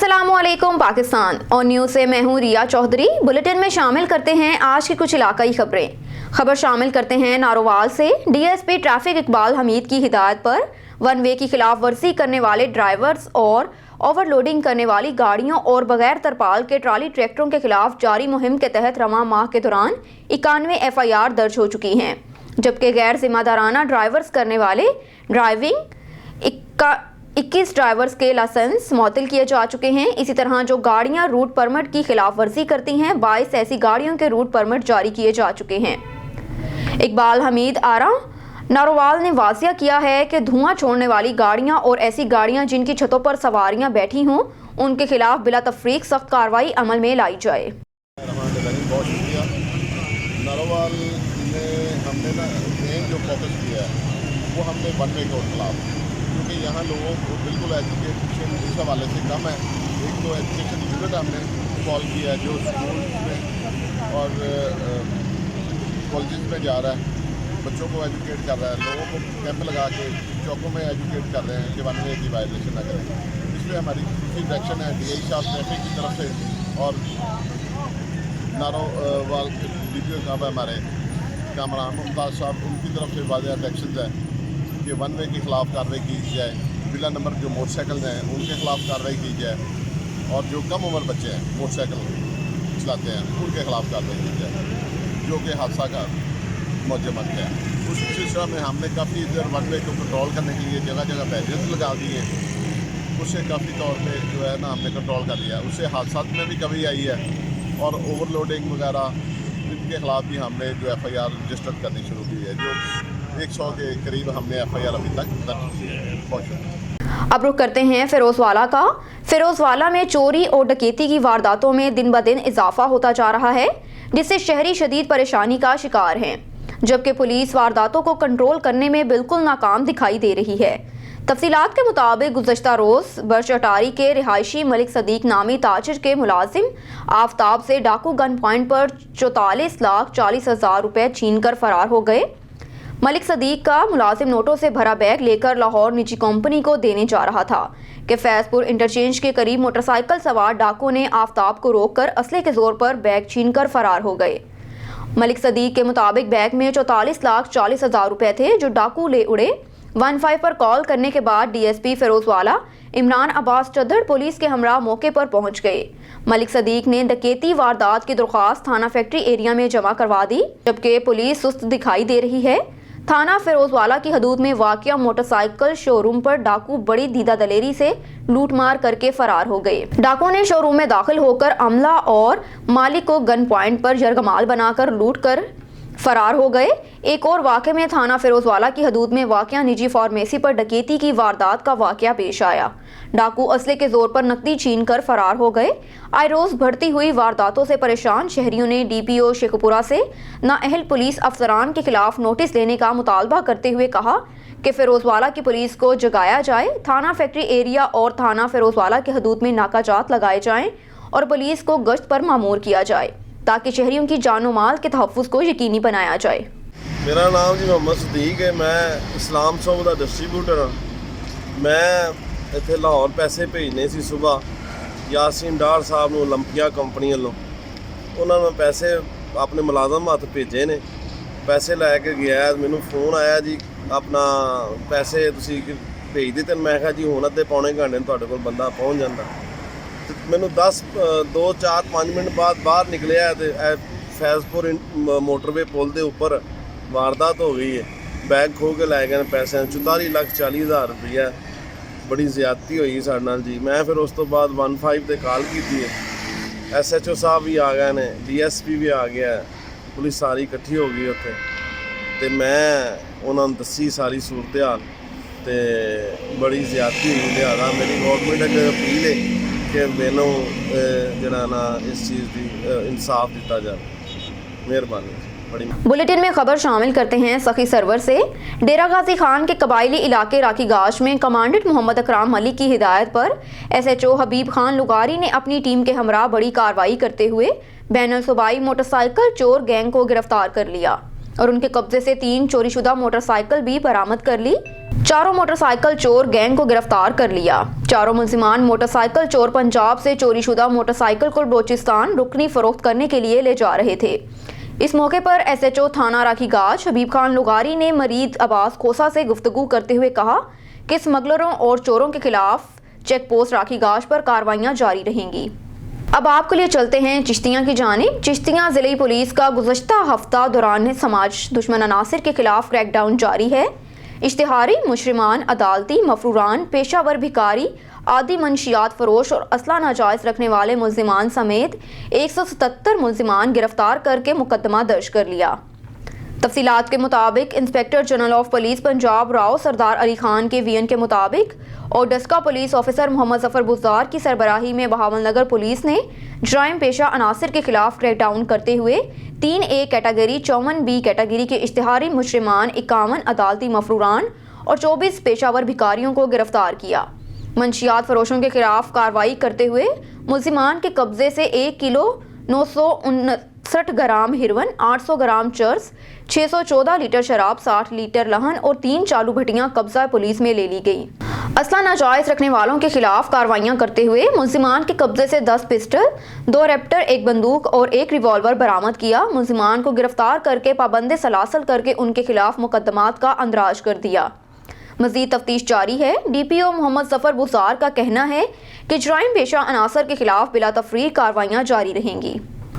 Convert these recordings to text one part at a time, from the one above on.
अस्सलामुअलैकुम पाकिस्तान और न्यूज़ से मैं हूँ रिया चौधरी। बुलेटिन में शामिल करते हैं आज की कुछ इलाकाई खबर शामिल करते हैं नारोवाल से। डीएसपी ट्रैफिक इकबाल हमीद की हिदायत पर वन वे की खिलाफ वर्जी करने वाले ड्राइवर्स और ओवरलोडिंग करने वाली गाड़ियों और बगैर तरपाल के ट्राली ट्रैक्टरों के खिलाफ जारी मुहिम के तहत रवां माह के दौरान 91 FIR दर्ज हो चुकी हैं, जबकि गैर जिम्मेदाराना ड्राइवर्स करने वाले ड्राइविंग 21 ड्राइवर्स के लाइसेंस मुअत्तल किए जा चुके हैं। इसी तरह जो गाड़ियां रूट परमिट की खिलाफ वर्जी करती हैं 22 ऐसी गाड़ियों के रूट परमिट जारी किए जा चुके हैं। इकबाल हमीद आरा नारोवाल ने वाजिया किया है कि धुआं छोड़ने वाली गाड़ियां और ऐसी गाड़ियां जिनकी छतों पर सवारियां बैठी हों उनके खिलाफ बिला तफरीक सख्त कार्रवाई अमल में लाई जाए। बहुत शुक्रिया। नारोवाल में हमने मेन जो फोकस किया है वो हमने वन वे के खिलाफ, क्योंकि यहाँ लोगों को बिल्कुल एजुकेशन इस हवाले से कम है। एक तो एजुकेशन यूनिट हमने कॉल किया है जो स्कूल में और कॉलेज में जा रहा है, बच्चों को एजुकेट कर रहा है, लोगों को कैंप लगा के चौकों में एजुकेट कर रहे हैं कि वन वे की वायलेशन न करें। इसलिए हमारी दूसरी डायरेक्शन है DI साहब ट्रैफिक की तरफ से और नारोवाल DPO साहब है हमारे कामरान मुमताज़ साहब, उनकी तरफ से वाज़ेह डायरेक्शन है कि वन वे के खिलाफ कार्रवाई की जाए। बिला नंबर जो मोटरसाइकिल हैं उनके खिलाफ कार्रवाई की जाए और जो कम उम्र बच्चे हैं मोटरसाइकिल चलाते हैं उनके खिलाफ कार्रवाई की जाए, जो कि हादसा का मौजमत है। उस सिलसिला में हमने काफ़ी इधर वन वे को कंट्रोल करने के लिए जगह जगह बैरियर्स लगा दिए, उससे काफ़ी तौर पे जो है ना हमने कंट्रोल कर लिया। उससे हादसा में भी कमी आई है और ओवरलोडिंग वगैरह इनके खिलाफ भी हमने जो FIR रजिस्टर करनी शुरू की है, जो 100 के करीब हमने FIR अभी तक दर्ज की है। बहुत। अब रुख करते हैं फिरोजवाला का। फिरोजवाला में चोरी और डकैती की वारदातों में दिन ब दिन इजाफा होता जा रहा है, जिससे शहरी शदीद परेशानी का शिकार हैं, जबकि पुलिस वारदातों को कंट्रोल करने में बिल्कुल नाकाम दिखाई दे रही है। तफसीलात के मुताबिक गुज़श्ता रोज़ बर्च अटारी के रिहायशी मलिक सदीक नामी ताजिर के मुलाजिम आफ्ताब से डाकू गन पॉइंट पर 44,40,000 रुपये छीन कर फरार हो गए। मलिक सदीक का मुलाजिम नोटों से भरा बैग लेकर लाहौर निजी कंपनी को देने जा रहा था कि फैजपुर इंटरचेंज के करीब मोटरसाइकिल सवार डाकू ने आफ्ताब को रोककर असले के जोर पर बैग छीन कर फरार हो गए। मलिक सदीक के मुताबिक बैग में 44,40,000 रुपये थे, जो डाकू ले उड़े। 15 पर कॉल करने के बाद DSP फिरोजवाला इमरान अब्बास चद्दड़ पुलिस के हमरा मौके पर पहुंच गए। मलिक सदीक ने डकैती वारदात की दरख्वास्त थाना फैक्ट्री एरिया में जमा करवा दी, जबकि पुलिस सुस्त दिखाई दे रही है। थाना फिरोजवाला की हदूद में वाक़िया मोटरसाइकिल शोरूम पर डाकू बड़ी दीदा दलेरी से लूटमार करके फरार हो गए। डाकू ने शोरूम में दाखिल होकर अमला और मालिक को गन पॉइंट पर जरगमाल बनाकर लूट कर फरार हो गए। एक और वाक़े में थाना फिरोजवाला की हदूद में वाक़िया निजी फार्मेसी पर डकैती की वारदात का वाक़या पेश आया। डाकू असले के जोर पर नकदी छीन कर फरार हो गए। आए रोज बढ़ती हुई वारदातों से परेशान शहरियों ने DPO शेखपुरा से नाअहल पुलिस अफसरान के खिलाफ नोटिस लेने का मुतालबा करते हुए कहा कि फिरोजवाला की पुलिस को जगाया जाए, थाना फैक्ट्री एरिया और थाना फिरोजवाला के हदूद में नाकाजात लगाए जाएं और पुलिस को गश्त पर मामूर किया जाए ताकि शहरियों की जान माल के तहफ़्फ़ुज़ को यकीनी बनाया जाए। मेरा नाम जी मोहम्मद सदीक है, मैं इस्लाम सोम का डिस्ट्रीब्यूटर हाँ। मैं ਇੱਥੇ ਲਾਹੌਰ ਪੈਸੇ ਭੇਜਨੇ ਸੀ ਸੁਬਾਹ ਯਾਸੀਨ ਡਾਰ ਸਾਹਿਬ ਨੂੰ ਓਲੰਪੀਆ ਕੰਪਨੀ ਵੱਲੋਂ। ਉਹਨਾਂ ਨੂੰ ਪੈਸੇ ਆਪਣੇ ਮੁਲਾਜ਼ਮ ਹੱਥ ਭੇਜੇ ਨੇ, ਪੈਸੇ ਲੈ ਕੇ ਗਿਆ, ਮੈਨੂੰ ਫੋਨ ਆਇਆ ਜੀ ਆਪਣਾ ਪੈਸੇ ਤੁਸੀਂ ਭੇਜ ਦਿੱਤੇ। ਮੈਂ ਕਿਹਾ ਜੀ ਹੁਣ ਅੱਧੇ ਪੌਣੇ ਘੰਟੇ ਨੂੰ ਤੁਹਾਡੇ ਕੋਲ ਬੰਦਾ ਪਹੁੰਚ ਜਾਂਦਾ। ਤੇ ਮੈਨੂੰ 2 4 5 ਮਿੰਟ ਬਾਅਦ ਬਾਹਰ ਨਿਕਲਿਆ ਤੇ ਫੈਜ਼ਪੁਰ ਮੋਟਰਵੇ ਪੁਲ ਦੇ ਉੱਪਰ ਵਾਰਦਾਤ ਹੋ ਗਈ ਹੈ। ਬੈਗ ਖੋਹ ਕੇ ਲੈ ਗਏ ਨੇ ਪੈਸੇ 44,40,000 ਰੁਪਈਆ। बड़ी ज़्यादती हुई साढ़े नाल जी। मैं फिर उस तो बाद 15 ते कॉल की है, SHO साहब भी आ गए ने, DSP भी आ गया है, पुलिस सारी इकट्ठी हो गई उत्थे ते मैं उन्होंने दसी सारी सूरत हाल ते बड़ी ज़्यादती हुई। लिहाजा मेरी गौरमेंट अगर अपील है कि मैनू जरा ना इस चीज़ की इंसाफ दिता जाए। मेहरबानी। बुलेटिन में खबर शामिल करते हैं सखी सरवर से। डेरा गाजी खान के कबायली इलाके राकी गाश में कमांडेंट मोहम्मद अकराम मलिक की हिदायत पर SHO हबीब खान लुगारी ने अपनी टीम के हमरा बड़ी कार्रवाई करते हुए बैनुल सूबाई मोटरसाइकिल चोर गैंग को गिरफ्तार कर लिया। और उनके कब्जे से 3 चोरीशुदा मोटरसाइकिल भी बरामद कर ली। चारों मोटरसाइकिल चोर गैंग को गिरफ्तार कर लिया। चारों मुलजिमान मोटरसाइकिल चोर पंजाब से चोरीशुदा मोटरसाइकिल को बलोचिस्तान रुकनी फरोख्त करने के लिए ले जा रहे थे। इस मौके पर SHO थाना राखीगाज हबीब खान लुगारी ने मरीद अब्बास खोसा से गुफ्तगू करते हुए कहा कि स्मगलरों और चोरों के खिलाफ चेक पोस्ट राखीगाज पर कार्रवाइयां जारी रहेंगी। अब आपके लिए चलते हैं चिश्तियाँ की जानिब। चिश्तियाँ ज़िले पुलिस का गुज़श्ता हफ्ता दौरान समाज दुश्मन अनासिर के खिलाफ क्रैकडाउन जारी है। इश्तिहारी, मुशरिमान, अदालती, मफरूरान, पेशावर भिकारी, आदि मंशियात फरोश और असला नाजायज़ रखने वाले मुलजिमान समेत 177 मुलजिमान गिरफ्तार करके मुकदमा दर्ज कर लिया। तफसीलात के मुताबिक inspector general of police Punjab Rao Sardar Ali Khan के VN के मुताबिक और डस्का पुलिस ऑफिसर मोहम्मद जफर बुज़दार की सरबराही में बहावलनगर पुलिस ने जराइम पेशा अनासिर के खिलाफ क्रैकडाउन करते हुए 3A कैटेगरी, 54B कैटेगरी के इश्तिहारी मुजरिमान, 51 अदालती मफरूरान और 24 पेशावर भिकारियों को गिरफ्तार किया। मंशियात फरोशों के खिलाफ कार्रवाई करते हुए मुलजिमान के कब्जे से 1 किलो 959 ग्राम हिरवन, 800 ग्राम चर्स, 614 लीटर शराब, 60 लीटर लहन और 3 चालू भट्टियां कब्जा पुलिस में ले ली गई। असला नाजायज रखने वालों के खिलाफ कार्रवाइयां करते हुए मुलजिमान के कब्जे से 10 पिस्टल, 2 रैप्टर, 1 बंदूक और 1 रिवॉल्वर बरामद किया। मुलजिमान को गिरफ्तार करके पाबंदे सलासल करके उनके खिलाफ मुकदमात का अंदराज कर दिया। मज़ीद तफ्तीश जारी है। DPO मोहम्मद जफर बुज़दार का कहना है कि जराइम पेशा अनासर के खिलाफ बिला तफरीक कार्रवाइयां जारी रहेंगी।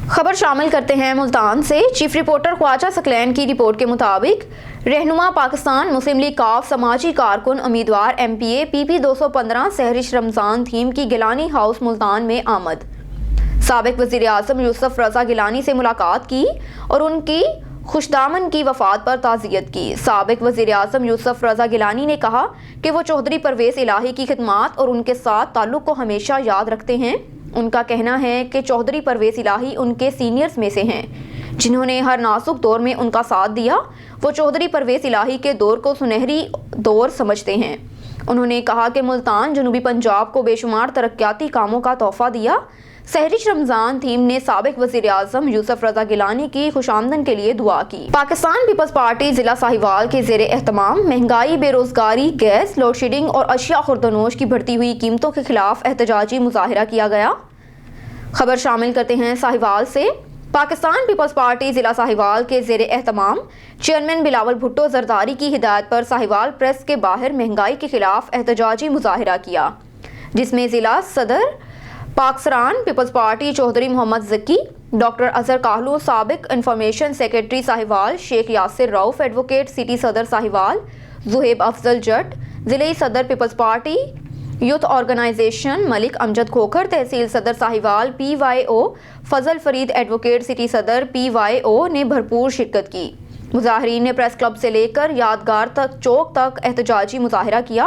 खबर शामिल करते हैं मुल्तान से। चीफ रिपोर्टर ख्वाजा सकलैन की रिपोर्ट के मुताबिक रहनुमा पाकिस्तान मुस्लिम लीग काफ समाजी कारकुन उम्मीदवार MPA PP 215 Sahrish Ramzan theme की गिलानी हाउस मुल्तान में आमद। साबिक वज़ीर आज़म यूसुफ रज़ा गिलानी से मुलाकात की और उनकी खुशदामन की वफात पर ताज़ियत की। साबिक वज़ीर आज़म यूसुफ रज़ा गिलानी ने कहा कि वो चौधरी परवेज़ इलाही की खिदमात और उनके साथ ताल्लुक़ को हमेशा याद रखते हैं। उनका कहना है कि चौधरी परवेज़ इलाही उनके सीनियर्स में से हैं जिन्होंने हर नाजुक दौर में उनका साथ दिया। वो चौधरी परवेज़ इलाही के दौर को सुनहरी दौर समझते हैं। उन्होंने कहा कि मुल्तान जनूबी पंजाब को बेशुमार तरक्याती कामों का तोहफ़ा दिया। सहरिश रमज़ान थीम ने साबिक वज़ीर आज़म यूसुफ रज़ा गिलानी की खुशामदन के लिए दुआ की। पाकिस्तान पीपल्स पार्टी ज़िला साहिवाल के ज़ेरे एहतमाम महंगाई, बेरोज़गारी, गैस, लोड शेडिंग और अशिया खुर्दनोश की बढ़ती हुई कीमतों के खिलाफ एहतजाजी मुजाहिरा किया गया। खबर शामिल करते हैं साहिवाल से। पाकिस्तान पीपल्स पार्टी ज़िला साहिवाल के ज़ेरे एहतमाम चेयरमैन बिलावल भुट्टो जरदारी की हिदायत पर साहिवाल प्रेस के बाहर महंगाई के खिलाफ एहतजाजी मुजाहिरा किया, जिसमें ज़िला सदर पाकसरान peoples party Chaudhry Mohammad Zaki, doctor Azhar Kahlu, साबिक information secretary Sahiwal Sheikh Yasir Rauf, advocate city सदर साहिवाल जुहेब अफजल जट, ज़िले सदर peoples party youth organisation Malik Amjad Khokhar, तहसील सदर Sahiwal PYO Fazal Farid, advocate city सदर PYO ने भरपूर शिरकत की। मुजाहिरीन ने प्रेस क्लब से लेकर यादगार तक चौक तक एहतजाजी मुजाहिरा किया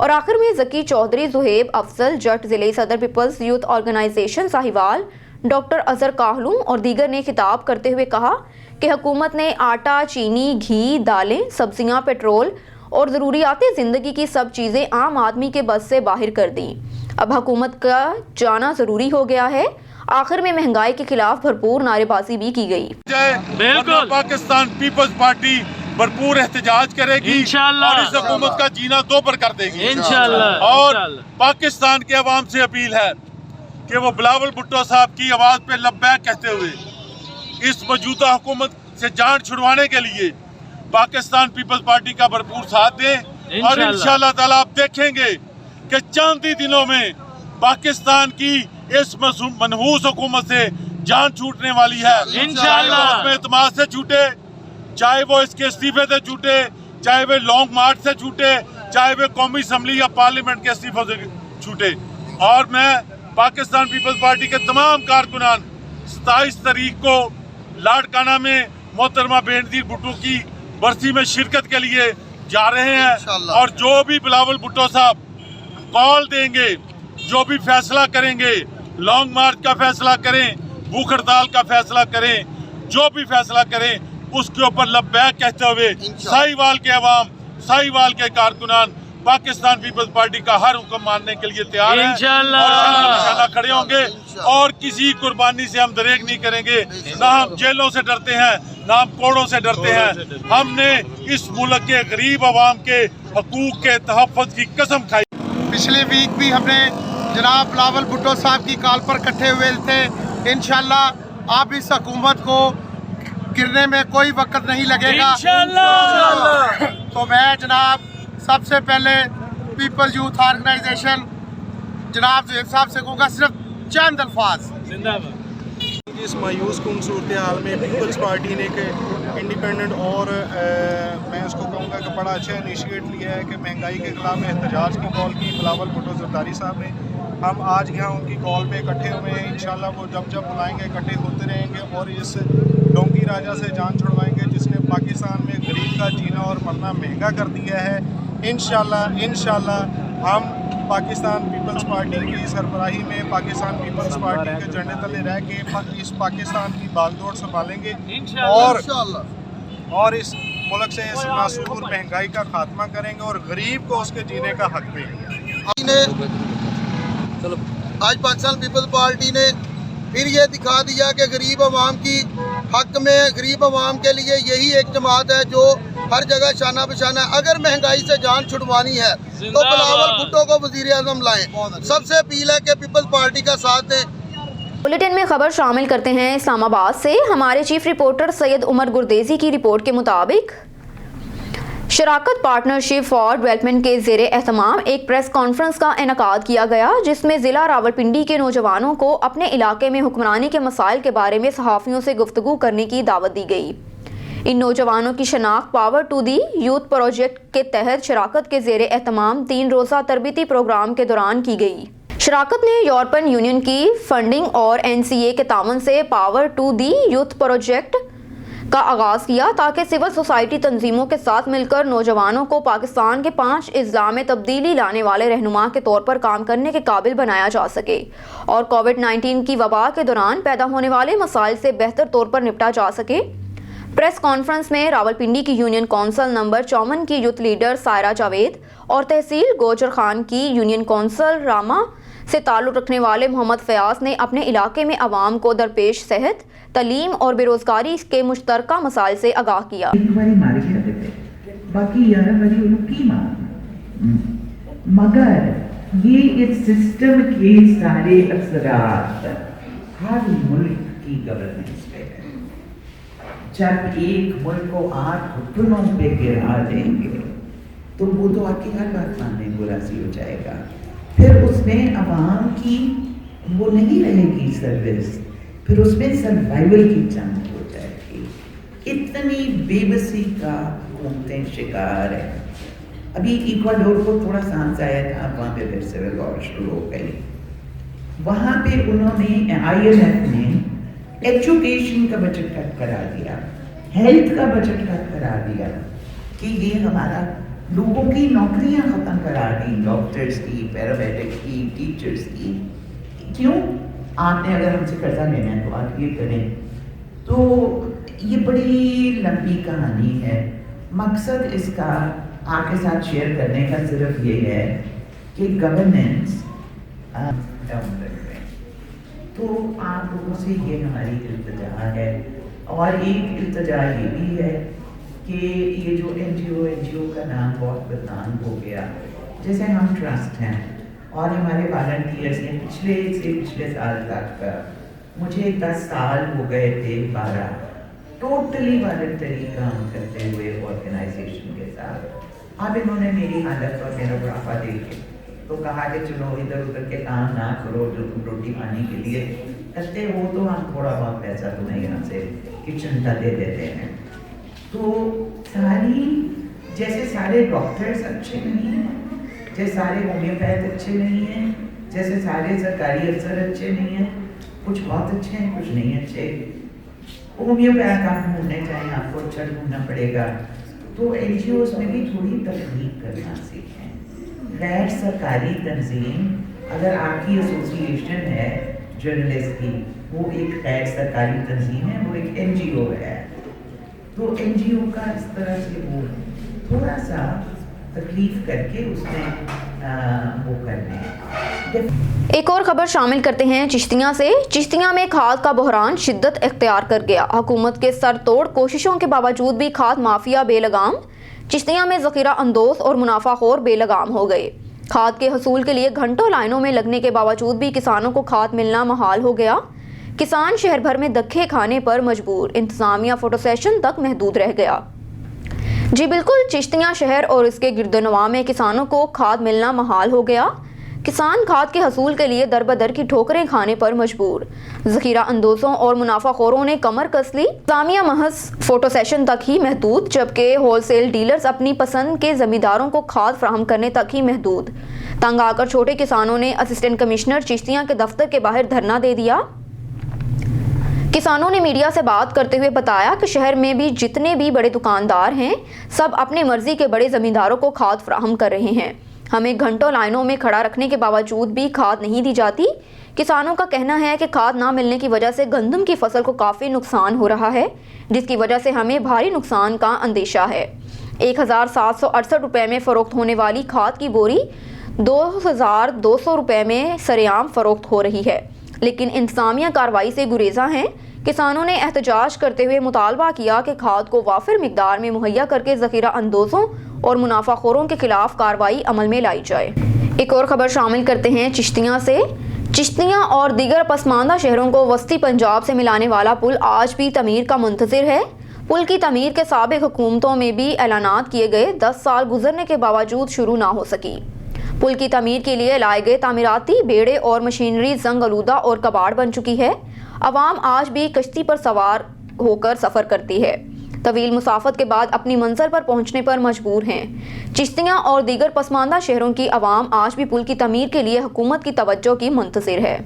और आखिर में ज़की चौधरी, जुहेब अफजल जट, ज़िले सदर peoples youth organisation Sahiwal, doctor Azhar Kahlu और दीगर ने खिताब करते हुए कहा कि हुकूमत ने आटा, चीनी, घी, दालें, सब्जियां, पेट्रोल और ज़रूरियाती ज़िंदगी की सब चीज़ें आम आदमी के बस से बाहर कर दी। अब हुकूमत का जाना ज़रूरी हो गया है। आखिर में महंगाई के खिलाफ भरपूर नारेबाजी भी की गई। बिल्कुल पाकिस्तान पीपल्स पार्टी भरपूर एहतजाज करेगी इंशाअल्लाह और इस हुकूमत का जीना दोबर कर देगी इंशाअल्लाह। और पाकिस्तान के अवाम से अपील है कि वो बिलावल भुट्टो साहब की आवाज़ पे लब्बैक कहते हुए इस मौजूदा हुकूमत से जान छुड़वाने के लिए पाकिस्तान पीपल्स पार्टी का भरपूर साथ दें और इंशाअल्लाह ताला आप देखेंगे कि चंद ही दिनों में पाकिस्तान की इस मनहूस हुकूमत से जान छूटने वाली है इंशाअल्लाह। में इत्मीनान से छूटे, चाहे वो इसके इस्तीफे से छूटे, चाहे वे लॉन्ग मार्च से छूटे, चाहे वे कौमी असम्बली या पार्लियामेंट के इस्तीफों से छूटे। और मैं पाकिस्तान पीपल्स पार्टी के तमाम कारकुनान 27 तारीख को लाड़काना में मोहतरमा बेनज़ीर भुट्टो की बरसी में शिरकत के लिए जा रहे हैं और जो भी बिलावल भुट्टो साहब कॉल देंगे, जो भी फैसला करेंगे, लॉन्ग मार्च का फैसला करें, भूख हड़ताल का फैसला करें, जो भी फैसला करें उसके ऊपर लब्बैक कहते हुए साहिवाल के अवाम, साहिवाल के कारकुनान पाकिस्तान पीपल्स पार्टी का हर हुक्म मानने के लिए तैयार है इंशाअल्लाह खड़े होंगे और किसी कुर्बानी से हम दरेक नहीं करेंगे। ना हम जेलों से डरते हैं, नामकोड़ों से डरते हैं। हमने इस मुल्क के गरीब आवाम के हकूक के तहफ़्फ़ुज़ की कसम खाई। पिछले वीक भी हमने जनाब बिलावल भुट्टो साहब की कॉल पर इकट्ठे हुए थे। इंशाल्लाह आप इस हुकूमत को गिरने में कोई वक्त नहीं लगेगा इंशाल्लाह। तो मैं जनाब सबसे पहले पीपल्स यूथ ऑर्गेनाइजेशन जनाब ज़ुहैब साहब से कहूँगा सिर्फ चंद अल्फाज। इस मायूस कुन सूरत हाल में पीपल्स पार्टी ने एक इंडिपेंडेंट और मैं उसको कहूँगा कि बड़ा अच्छा इनिशिएट लिया है कि महंगाई के खिलाफ एहतजाज की कॉल की बिलावल भुट्टो ज़रदारी साहब ने। हम आज यहाँ उनकी कॉल पे इकट्ठे हुए हैं। इंशाल्लाह वो जब जब बुलाएंगे इकट्ठे होते रहेंगे और इस डोंगी राजा से जान छुड़वाएंगे जिसने पाकिस्तान में गरीब का जीना और मरना महंगा कर दिया है। इंशाल्लाह हम पाकिस्तान पीपल्स पार्टी की सरबराही में पाकिस्तान पीपल्स पार्टी के झंडे तले रह के इस पाकिस्तान की बागडोर संभालेंगे और इस मुल्क से इस मासूर महंगाई का खात्मा करेंगे और गरीब को उसके जीने का हक देंगे। आज पाकिस्तान पीपल्स पार्टी ने फिर ये दिखा दिया कि गरीब आवाम की हक में गरीब आवाम के लिए यही एक जमात है जो हर जगह शाना बशाना। अगर महंगाई से जान छुड़वानी है तो बिलावल भुट्टो को वजीर आज़म लाएं। सबसे अपील है कि पीपल्स पार्टी का साथ दें। बुलेटिन में खबर शामिल करते हैं इस्लामाबाद से। हमारे चीफ रिपोर्टर सैयद उमर गुरदेजी की रिपोर्ट के मुताबिक शराकत पार्टनरशिप फॉर डेवलपमेंट के ज़ेरे एहतमाम एक प्रेस कॉन्फ्रेंस का इनेकाद किया गया जिसमें ज़िला रावलपिंडी के नौजवानों को अपने इलाके में हुक्मरानी के मसाइल के बारे में सहाफ़ियों से गुफ्तगू करने की दावत दी गई। इन नौजवानों की शनाख्त power to the youth project के तहत शराकत के ज़ेरे एहतमाम 3 रोज़ा तरबीती प्रोग्राम के दौरान की गई। शराकत ने यूरोपियन यूनियन की फंडिंग और NCA के तावन से power to the youth project का आगाज़ किया ताकि सिविल सोसाइटी तंजीमों के साथ मिलकर नौजवानों को पाकिस्तान के 5 अज़ला में तब्दीली लाने वाले रहनुमा के तौर पर काम करने के काबिल बनाया जा सके और कोविड-19 की वबा के दौरान पैदा होने वाले मसाइल से बेहतर तौर पर निपटा जा सके। प्रेस कॉन्फ्रेंस में रावलपिंडी की यूनियन कौंसिल नंबर 54 की यूथ लीडर सायरा जावेद और तहसील गोजर खान की यूनियन कौंसिल रामा से ताल्लुक़ रखने वाले मोहम्मद फयाज ने अपने इलाके में आवाम को दरपेश सेहत, तलीम और बेरोजगारी के मुश्तरका मसाइल से आगाह किया। मगर ये इस सिस्टम के सारे असरात हर मुल्क की गवर्नेंस पे है। जब एक मुल्क को 8 घुटनों पे गिरा देंगे तो वो तो आपकी हर बात मानने को राजी हो जाएगा। फिर उसमें आवाम की वो नहीं रहेगी सर्विस, फिर उसमें सर्वाइवल की जंग हो जाएगी। इतनी बेबसी का हुकूमतें शिकार है। अभी इक्वाडोर को थोड़ा सांस आया था, वहाँ पे फिर सिविल वॉर शुरू हो गई। वहाँ पे उन्होंने IMF ने एजुकेशन का बजट कट करा दिया, हेल्थ का बजट कट करा दिया कि ये हमारा लोगों की नौकरियां ख़त्म करा दी, डॉक्टर्स की, पैरामेडिक की, टीचर्स की। क्यों? आपने अगर हमसे कर्जा लेना है तो आप ये करें। तो ये बड़ी लंबी कहानी है। मकसद इसका आपके साथ शेयर करने का सिर्फ ये है कि गवर्नेंस डाउन रहे। तो आप लोगों से ये हमारी इल्तिजा है। और एक इल्तिजा ये भी है कि ये जो NGO का नाम बहुत बदनाम हो गया। जैसे हम ट्रस्ट हैं और हमारे वॉलंटियर्स ने पिछले साल तक मुझे 10 साल हो गए थे, 12 टोटली वॉलंटरी काम करते हुए ऑर्गेनाइजेशन के साथ। अब इन्होंने मेरी हालत और मेरा बुढ़ापा देख तो कहा कि चलो इधर उधर के काम ना करो, जो तुम रोटी पानी के लिए करते हो तो हम थोड़ा बहुत पैसा तुम्हें यहाँ से किचन का दे देते हैं। तो जैसे सारे डॉक्टर्स अच्छे नहीं हैं, जैसे सारे होम्योपैथ अच्छे नहीं हैं, जैसे सारे सरकारी अफसर अच्छे नहीं हैं, कुछ बहुत अच्छे हैं, कुछ नहीं अच्छे। होम्योपैथ आप ढूंढने चाहें आपको अच्छा ढूंढना पड़ेगा। तो NGOs में भी थोड़ी तकलीफ करना सीखें। गैर सरकारी तंजीम, अगर आपकी एसोसिएशन है जर्नलिस्ट की, वो एक गैर सरकारी तंजीम है, वो एक NGO है। तो NGO का इस तरह से वो थोड़ा सा तकलीफ करके उसमें वो करने एक और खबर शामिल करते हैं चिश्तिया से। चिश्तिया में खाद का बहरान शिद्दत इख्तियार कर गया। हुकूमत के सर तोड़ कोशिशों के बावजूद भी खाद माफिया बेलगाम। चिश्तिया में ज़ख़ीरा अंदोज़ और मुनाफाखोर बेलगाम हो गए। खाद के हसूल के लिए घंटों लाइनों में लगने के बावजूद भी किसानों को खाद मिलना महाल हो गया। किसान शहर भर में धक्के खाने पर मजबूर। इंतजामिया फोटो सेशन तक महदूद रह गया। जी बिल्कुल, चिश्तिया शहर और इसके गिरदोनवा में किसानों को खाद मिलना महाल हो गया। किसान खाद के हसूल के लिए दर बदर की ठोकरें खाने पर मजबूर। ज़ख़ीरा अंदोज़ों और मुनाफाखोरों ने कमर कस ली। इंतज़ामिया महज फोटो सेशन तक ही महदूद, जबकि होलसेल डीलर्स अपनी पसंद के ज़मींदारों को खाद फराहम करने तक ही महदूद। तंग आकर छोटे किसानों ने असिस्टेंट कमिश्नर चिश्तिया के दफ्तर के बाहर धरना दे दिया। किसानों ने मीडिया से बात करते हुए बताया कि शहर में भी जितने भी बड़े दुकानदार हैं, सब अपने मर्जी के बड़े ज़मींदारों को खाद फराहम कर रहे हैं। हमें घंटों लाइनों में खड़ा रखने के बावजूद भी खाद नहीं दी जाती। किसानों का कहना है कि खाद ना मिलने की वजह से गंदम की फसल को काफ़ी नुकसान हो रहा है, जिसकी वजह से हमें भारी नुकसान का अंदेशा है। 1768 रुपये में फ़रोख्त होने वाली खाद की बोरी 2200 रुपये में सरेआम फ़रोख्त हो रही है, लेकिन इंतज़ामिया कार्रवाई से गुरेज़ा हैं। किसानों ने एहतजाज करते हुए मुतालबा किया कि खाद को वाफिर मिकदार में मुहैया करके ज़ख़ीरा अंदोज़ों और मुनाफाखोरों के खिलाफ कार्रवाई अमल में लाई जाए। एक और खबर शामिल करते हैं चिश्तिया से। चिश्तिया और दीगर पसमानदा शहरों को वस्ती पंजाब से मिलाने वाला पुल आज भी तमीर का मुंतज़िर है। पुल की तमीर के साबिक़ हुकूमतों में भी ऐलानात किए गए, 10 साल गुजरने के बावजूद शुरू ना हो सकी। पुल की तमीर के लिए लाए गए तामीराती बेड़े और मशीनरी जंग आलूदा और कबाड़ बन चुकी है। अवाम आज भी कश्ती पर सवार होकर सफ़र करती है। तवील मुसाफत के बाद अपनी मंजिल पर पहुंचने पर मजबूर हैं। चिश्तिया और दीगर पसमानदा शहरों की आवाम आज भी पुल की तमीर के लिए हुकूमत की तवज्जो की मुंतज़िर है।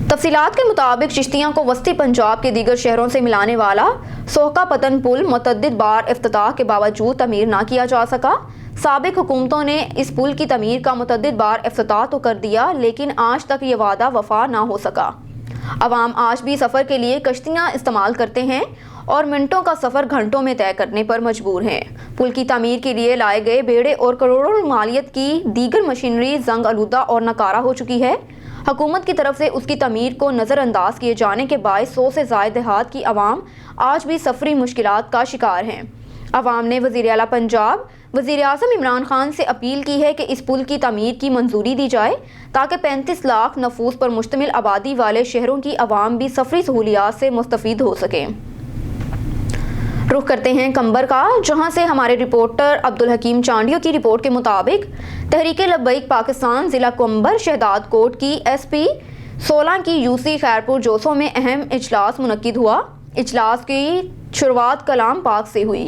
तफसीलात के मुताबिक चिश्तिया को वस्ती पंजाब के दीगर शहरों से मिलाने वाला सोहका पतन पुल मुतअद्दिद बार इफ्तिताह के बावजूद तमीर ना किया जा सका। साबिक हुकूमतों ने इस पुल की तमीर का मुतअद्दिद बार इफ्तिताह तो कर दिया, लेकिन आज तक ये वादा वफा ना हो सका। अवाम आज भी सफ़र के लिए कश्तियाँ इस्तेमाल करते हैं और मिनटों का सफ़र घंटों में तय करने पर मजबूर हैं। पुल की तमीर के लिए लाए गए बेड़े और करोड़ों मालियत की दीगर मशीनरी जंग आलूदा और नकारा हो चुकी है। हुकूमत की तरफ से उसकी तमीर को नज़रअंदाज किए जाने के बायस 100 से ज़ायद देहात की आवाम आज भी सफरी मुश्किलात का शिकार हैं। अवाम ने वज़ीर आला पंजाब वज़ीर आज़म इमरान खान से अपील की है कि इस पुल की तमीर की मंजूरी दी जाए, ताकि 35 लाख नफूस पर मुश्तमिल आबादी वाले शहरों की आवाम भी सफरी सहूलियात से मुस्तफ़ीद हो सकें। रुख करते हैं कंबर का, जहां से हमारे रिपोर्टर अब्दुल हकीम चांडियो की रिपोर्ट के मुताबिक तहरीके लब्बैक पाकिस्तान ज़िला कंबर शहदाद कोट की SP 16 की UC खैरपुर जोसो में अहम इजलास मुनक्किद हुआ। इजलास की शुरुआत कलाम पाक से हुई।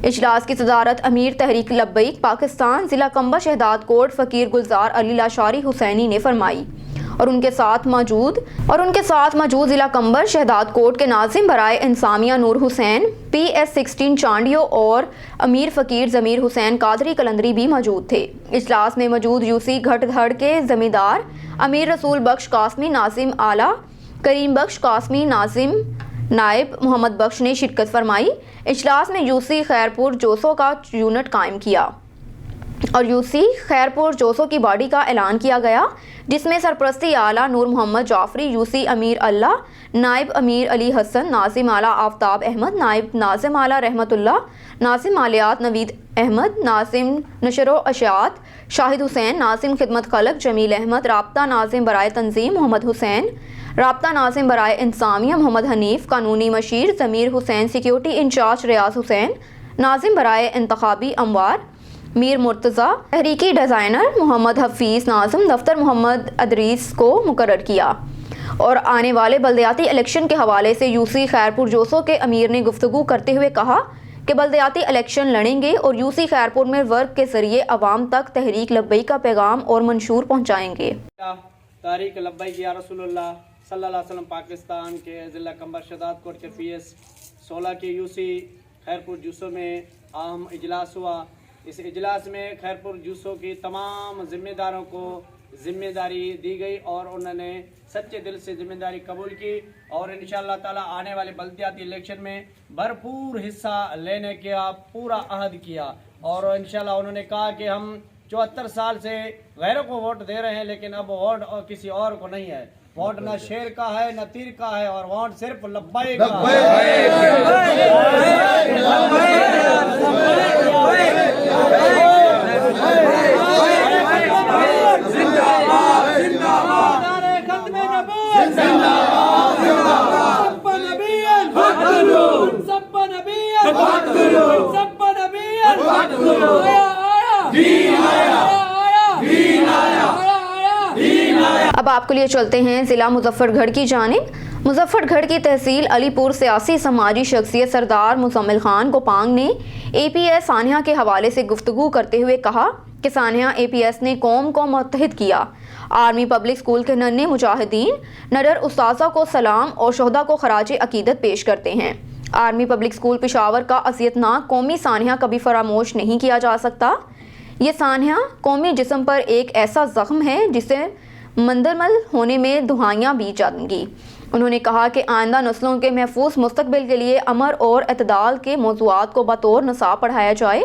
इजलास की सदारत अमीर तहरीक लब्बैक पाकिस्तान ज़िला कंबर शहदाद कोट फ़कीर गुलजार अली लाशारी हुसैनी ने फरमाई और उनके साथ मौजूद ज़िला कंबर शहदाद कोट के नाज़िम बराए इंसामिया नूर हुसैन PS 16 चांडियो और अमीर फ़कीर ज़मीर हुसैन कादरी कलंदरी भी मौजूद थे। इजलास में मौजूद UC घटधड़ के ज़मींदार अमीर रसूल बख्श कासमी नाज़िम आला, करीम बख्श कासमी नाज़िम नायब मोहम्मद बख्श ने शिरकत फरमाई। इजलास में UC खैरपुर जोसो का यूनिट कायम किया और UC खैरपुर जोसो की बॉडी का ऐलान किया गया, जिसमें सरपरस्ती आला नूर मोहम्मद जाफरी, UC अमीर अल्लाह, नायब अमीर अली हसन, नाज़िम आला आफ्ताब अहमद, नायब नाज़िम आला रहमतुल्लाह, नाज़िम मालियात नवीद अहमद, नाज़िम नशरो अशात शाहिद हुसैन, नाज़िम खिदमत खलक जमील अहमद, राब्ता नाज़िम बराए तंजीम मोहम्मद हुसैन, राब्ता नाज़िम बराए इंसामिया मोहम्मद हनीफ, कानूनी मशीर ज़मीर हुसैन, सिक्योरिटी इंचार्ज रियाज हुसैन, नाज़िम बराए इंतखाबी अमवार मीर मुर्तज़ा, तहरीकी डिज़ाइनर मोहम्मद हफीज़ नाज़िम, दफ्तर मोहम्मद अदरीस को मुकर्रर किया। और आने वाले बल्दियाती इलेक्शन के हवाले से UC खैरपुर जोसो के अमीर ने गुफ्तगू करते हुए कहा कि बल्दियाती इलेक्शन लड़ेंगे और UC खैरपुर में वर्क के ज़रिए अवाम तक तहरीक लब्बैक का पैगाम और मंशूर पहुँचाएँगे। तहरीक लब्बैक या रसूलुल्लाह सल्लल्लाहु अलैहि वसल्लम पाकिस्तान के ज़िला कंबर शहदाद कोट के PS 16 के UC खैरपुर जोसो में अहम इजलास हुआ। इस इजलास में खैरपुर जोसो की तमाम ज़िम्मेदारों को ज़िम्मेदारी दी गई और उन्होंने सच्चे दिल से ज़िम्मेदारी कबूल की और इंशाअल्लाह ताला आने वाले बल्दियाती इलेक्शन में भरपूर हिस्सा लेने का पूरा अहद किया और इंशाअल्लाह उन्होंने कहा कि हम 74 साल से गैरों को वोट दे रहे हैं, लेकिन अब वोट और किसी और को नहीं है। वोट न शेर का है न तीर का है, और वोट सिर्फ लब्बैक का अब आपके लिए चलते हैं जिला मुजफ्फरगढ़ की जानिब। मुजफ्फरगढ़ की तहसील अलीपुर सियासी समाजी शख्सियत सरदार मुजम्मिल खान गोपांग ने APS सानिया के हवाले से गुफ्तगू करते हुए कहा कि सानिया APS ने कौम को मुत्तहिद किया। आर्मी पब्लिक स्कूल के नन्हे मुजाहिदीन नडर उस्ताज़ा को सलाम और शोहदा को खराज अकीदत पेश करते हैं। आर्मी पब्लिक स्कूल पेशावर का अज़ियतनाक कौमी सानिया कभी फरामोश नहीं किया जा सकता। ये सानिया कौमी जिस्म पर एक ऐसा ज़ख्म है जिसे मंदरमल होने में दुहाइयाँ बीत जाएंगी। उन्होंने कहा कि आइंदा नस्लों के महफूज मुस्तकबिल के लिए अमर और एतदाल के मौज़ूआत को बतौर निसाब पढ़ाया जाए।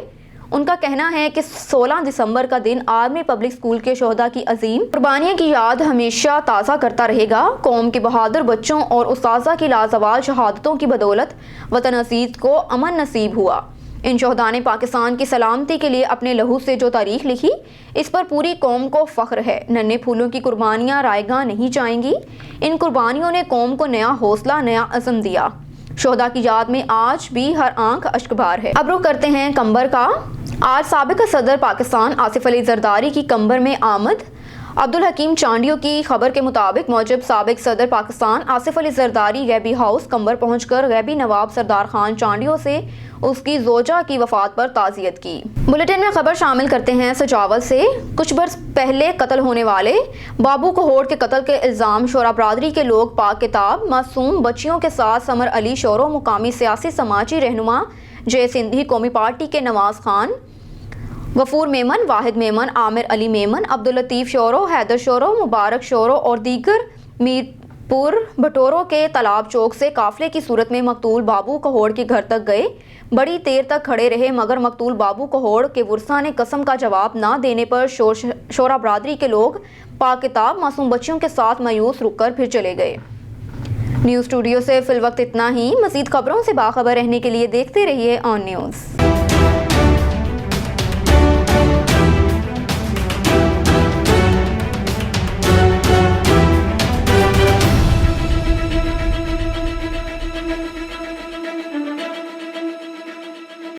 उनका कहना है कि 16 दिसंबर का दिन आर्मी पब्लिक स्कूल के शोहदा की अजीम कुर्बानियों की याद हमेशा ताज़ा करता रहेगा। कौम के बहादुर बच्चों और उस्ताज़ा की लाजवाल शहादतों की बदौलत वतन अजीज को अमन नसीब हुआ। इन शोहदा ने पाकिस्तान की सलामती के लिए अपने लहू से जो तारीख लिखी, इस पर पूरी कौम को फ़ख्र है। नन्हे फूलों की कुर्बानियाँ रायगा नहीं जाएंगी। इन कुर्बानियों ने कौम को नया हौसला, नया अज़म दिया। शोहदा की याद में आज भी हर आंख अश्कबार है। अब रुख करते हैं कंबर का। आज साबिक सदर पाकिस्तान आसिफ अली जरदारी की कंबर में आमद। अब्दुल हकीम चांडियो की खबर के मुताबिक मौजूद साबिक सदर पाकिस्तान आसिफ अली जरदारी गैबी हाउस कंबर पहुंचकर गैबी नवाब सरदार खान चांडियो से उसकी जोजा की वफात पर ताज़ियत की। बुलेटिन में खबर शामिल करते हैं सजावल से। कुछ बरस पहले कत्ल होने वाले बाबू कोहोड़ के कत्ल के इल्ज़ाम शोरा बरादरी के लोग पाक किताब मासूम बच्चियों के साथ समर अली शोरो, मुकामी सियासी समाजी रहनुमा जय सिंधी, कौमी पार्टी के नवाज खान, गफूर मेमन, वाहिद मेमन, आमिर अली मेमन, अब्दुल लतीफ़ शोरो, हैदर शोरो, मुबारक शोरो और दीगर मीरपुर भटोरों के तालाब चौक से काफिले की सूरत में मकतूल बाबू कोहोड़ के घर तक गए। बड़ी देर तक खड़े रहे मगर मकतूल बाबू कोहोड़ के वर्सा ने कसम का जवाब ना देने पर शोरा बरादरी के लोग पाक किताब मासूम बच्चियों के साथ मायूस रुककर फिर चले गए। न्यूज़ स्टूडियो से फिल वक्त इतना ही। मज़ीद खबरों से बाखबर रहने के लिए देखते रहिए ऑन न्यूज़।